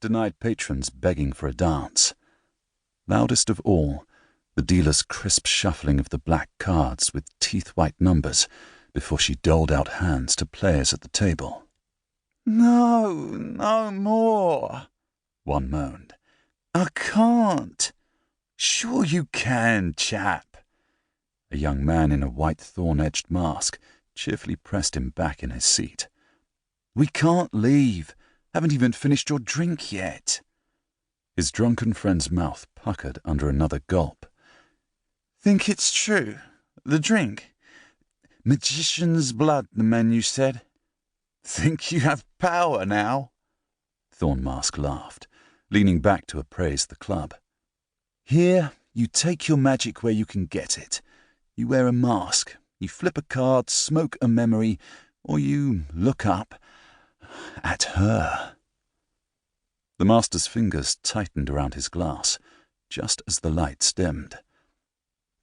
denied patrons begging for a dance. Loudest of all, the dealer's crisp shuffling of the black cards with teeth-white numbers before she doled out hands to players at the table. "No, no more," one moaned. "I can't." "Sure you can, chap." A young man in a white thorn-edged mask cheerfully pressed him back in his seat. "We can't leave. Haven't even finished your drink yet." His drunken friend's mouth puckered under another gulp. "Think it's true? The drink? Magician's blood, the menu said. Think you have power now?" Thornmask laughed, leaning back to appraise the club. "Here, you take your magic where you can get it. You wear a mask, you flip a card, smoke a memory, or you look up at her." The master's fingers tightened around his glass, just as the lights dimmed.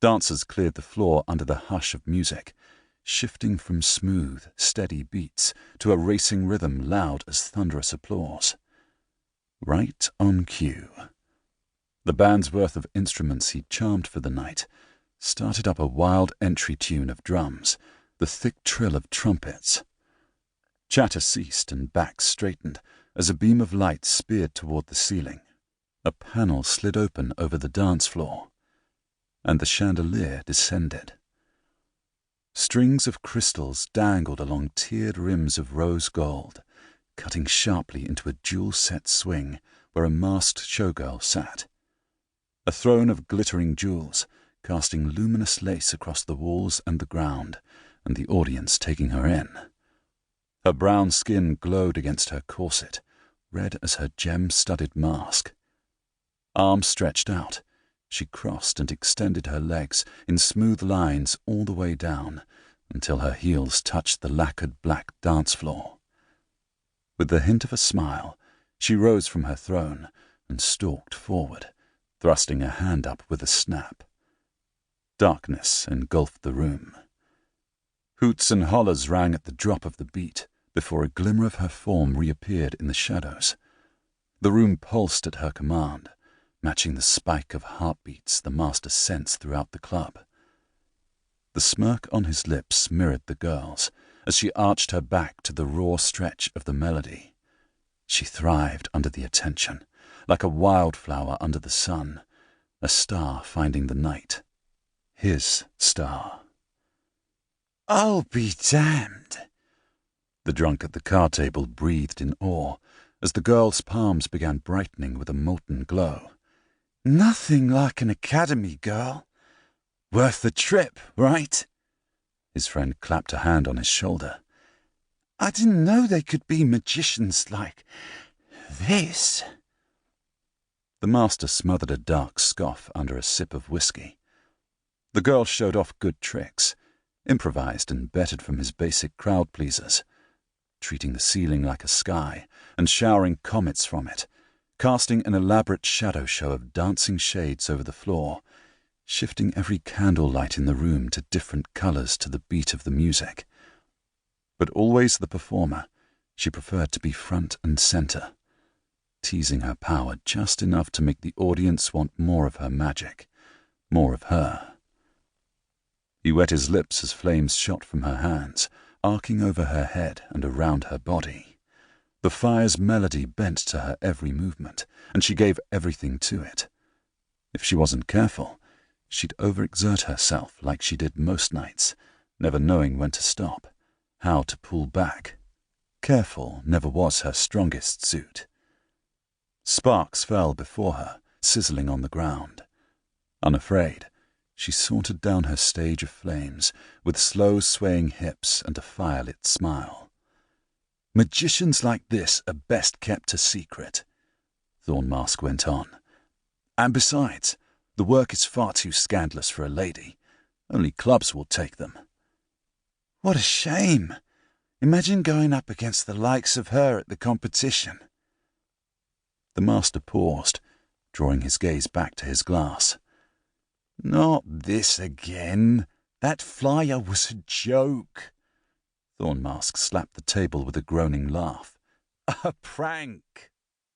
Dancers cleared the floor under the hush of music, shifting from smooth, steady beats to a racing rhythm loud as thunderous applause. Right on cue. The band's worth of instruments he'd charmed for the night started up a wild entry tune of drums, the thick trill of trumpets. Chatter ceased and backs straightened as a beam of light speared toward the ceiling. A panel slid open over the dance floor, and the chandelier descended. Strings of crystals dangled along tiered rims of rose gold, cutting sharply into a jewel-set swing where a masked showgirl sat. A throne of glittering jewels, casting luminous lace across the walls and the ground, and the audience taking her in. Her brown skin glowed against her corset, red as her gem-studded mask. Arms stretched out, she crossed and extended her legs in smooth lines all the way down until her heels touched the lacquered black dance floor. With the hint of a smile, she rose from her throne and stalked forward, thrusting a hand up with a snap. Darkness engulfed the room. Hoots and hollers rang at the drop of the beat before a glimmer of her form reappeared in the shadows. The room pulsed at her command, matching the spike of heartbeats the master sensed throughout the club. The smirk on his lips mirrored the girl's as she arched her back to the raw stretch of the melody. She thrived under the attention, like a wildflower under the sun, a star finding the night. His star. "I'll be damned," the drunk at the card table breathed in awe as the girl's palms began brightening with a molten glow. "Nothing like an academy girl. Worth the trip, right?" His friend clapped a hand on his shoulder. "I didn't know they could be magicians like this." The master smothered a dark scoff under a sip of whiskey. The girl showed off good tricks, improvised and bettered from his basic crowd-pleasers, treating the ceiling like a sky and showering comets from it, casting an elaborate shadow show of dancing shades over the floor, shifting every candlelight in the room to different colors to the beat of the music. But always the performer, she preferred to be front and center, teasing her power just enough to make the audience want more of her magic, more of her. He wet his lips as flames shot from her hands, arcing over her head and around her body. The fire's melody bent to her every movement, and she gave everything to it. If she wasn't careful, she'd overexert herself like she did most nights, never knowing when to stop, how to pull back. Careful never was her strongest suit. Sparks fell before her, sizzling on the ground. Unafraid, she sauntered down her stage of flames with slow swaying hips and a firelit smile. "Magicians like this are best kept a secret," Thornmask went on. "And besides, the work is far too scandalous for a lady. Only clubs will take them." "What a shame. Imagine going up against the likes of her at the competition." The master paused, drawing his gaze back to his glass. "Not this again. That flyer was a joke." Thornmask slapped the table with a groaning laugh. "A prank."